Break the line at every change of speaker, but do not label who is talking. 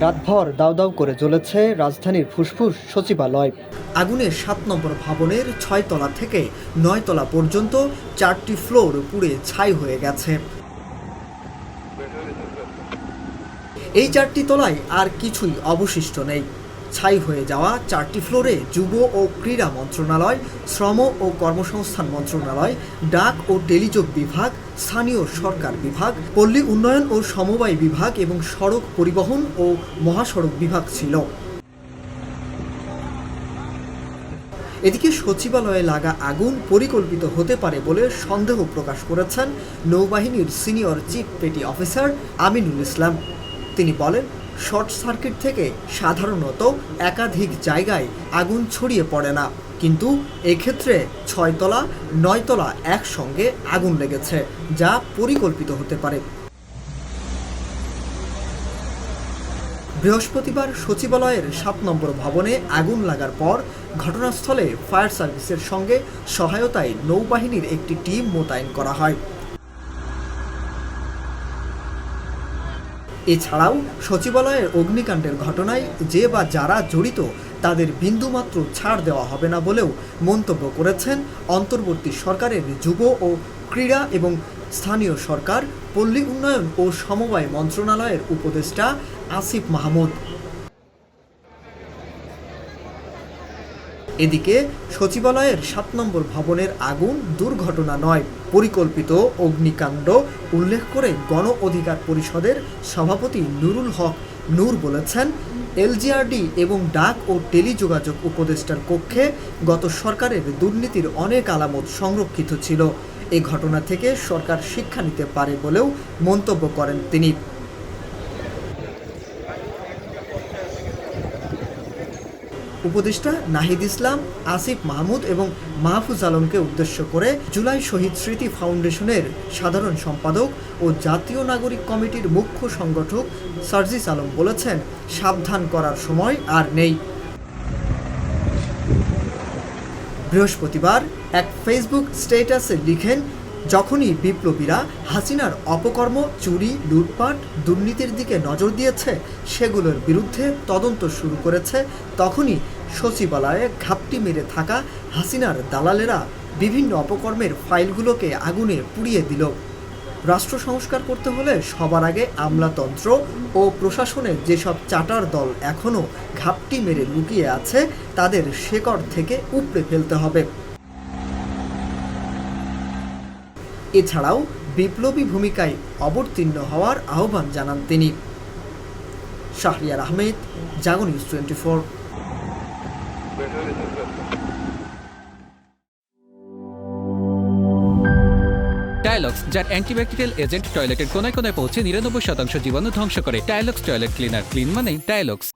রাতভর দাউ দাউ করে জ্বলেছে রাজধানীর ফুসফুস সচিবালয়। আগুনের ৭ নম্বর ভবনের ৬ তলা থেকে ৯ তলা পর্যন্ত ৪টি ফ্লোর পুড়ে ছাই হয়ে গেছে। এই ৪টি তলায় আর কিছুই অবশিষ্ট নেই। ছাই হয়ে যাওয়া ৪টি ফ্লোরে যুব ও ক্রীড়া মন্ত্রণালয়, শ্রম ও কর্মসংস্থান মন্ত্রণালয়, ডাক ও টেলিযোগ বিভাগ, স্থানীয় সরকার বিভাগ, পল্লী উন্নয়ন ও সমবায় বিভাগ এবং সড়ক পরিবহন ও মহাসড়ক বিভাগ ছিল। এদিকে সচিবালয়ে লাগা আগুন পরিকল্পিত হতে পারে বলে সন্দেহ প্রকাশ করেছেন নৌবাহিনীর senior chief petty officer Aminul Islam. তিনি বলেন, শর্ট সার্কিট থেকে সাধারণত একাধিক জায়গায় আগুন ছড়িয়ে পড়ে না, কিন্তু এক্ষেত্রে ৬ তলা ৯ তলা একসঙ্গে আগুন লেগেছে, যা পরিকল্পিত হতে পারে। বৃহস্পতিবার সচিবালয়ের ৭ নম্বর ভবনে আগুন লাগার পর ঘটনাস্থলে ফায়ার সার্ভিসের সঙ্গে সহায়তায় নৌবাহিনীর একটি টিম মোতায়েন করা হয়। এছাড়াও সচিবালয়ের অগ্নিকাণ্ডের ঘটনায় যে বা যারা জড়িত তাদের বিন্দুমাত্র ছাড় দেওয়া হবে না বলেও মন্তব্য করেছেন অন্তর্বর্তী সরকারের যুব ও ক্রীড়া এবং স্থানীয় সরকার, পল্লী উন্নয়ন ও সমবায় মন্ত্রণালয়ের উপদেষ্টা আসিফ মাহমুদ। এদিকে সচিবালয়ের ৭ নম্বর ভবনের আগুন দুর্ঘটনা নয়, পরিকল্পিত অগ্নিকাণ্ড উল্লেখ করে গণ অধিকার পরিষদের সভাপতি নুরুল হক নূর বলেছেন, এলজিআরডি এবং ডাক ও টেলিযোগাযোগ উপদেষ্টার কক্ষে গত সরকারের দুর্নীতির অনেক আলামত সংরক্ষিত ছিল। এ ঘটনা থেকে সরকার শিক্ষা নিতে পারে বলেও মন্তব্য করেন তিনি। উপদেষ্টা নাহিদ ইসলাম, আসিফ মাহমুদ এবং মাহফুজ আলমকে উদ্দেশ্য করে জুলাই শহীদ স্মৃতি ফাউন্ডেশনের সাধারণ সম্পাদক ও জাতীয় নাগরিক কমিটির মুখ্য সংগঠক সার্জিস আলম বলেছেন, সাবধান করার সময় আর নেই। বৃহস্পতিবার এক ফেসবুক স্ট্যাটাসে লিখেন, যখনই বিপ্লবীরা হাসিনার অপকর্ম, চুরি, লুটপাট, দুর্নীতির দিকে নজর দিয়েছে, সেগুলোর বিরুদ্ধে তদন্ত শুরু করেছে, তখনই সচিবালয়ে ঘাপটি মেরে থাকা হাসিনার দালালেরা বিভিন্ন অপকর্মের ফাইলগুলোকে আগুনে পুড়িয়ে দিল। রাষ্ট্র সংস্কার করতে হলে সবার আগে আমলাতন্ত্র ও প্রশাসনের যেসব চাটার দল এখনও ঘাপটি মেরে লুকিয়ে আছে, তাদের শেকড় থেকে উপড়ে ফেলতে হবে। এছাড়াও বিপ্লবী ভূমিকায় অবতীর্ণ হওয়ার আহ্বান জানান তিনি। শাহরিয়ার আহমেদ, জাগো নিউজ 24।
টাইলক্স, যার অ্যান্টিব্যাকটেরিয়াল এজেন্ট টয়লেটের কোনায় কোনায় পৌঁছে ৯৯% জীবাণু ধ্বংস করে। টাইলক্স টয়লেট ক্লিনার, ক্লিন মানে টাইলক্স।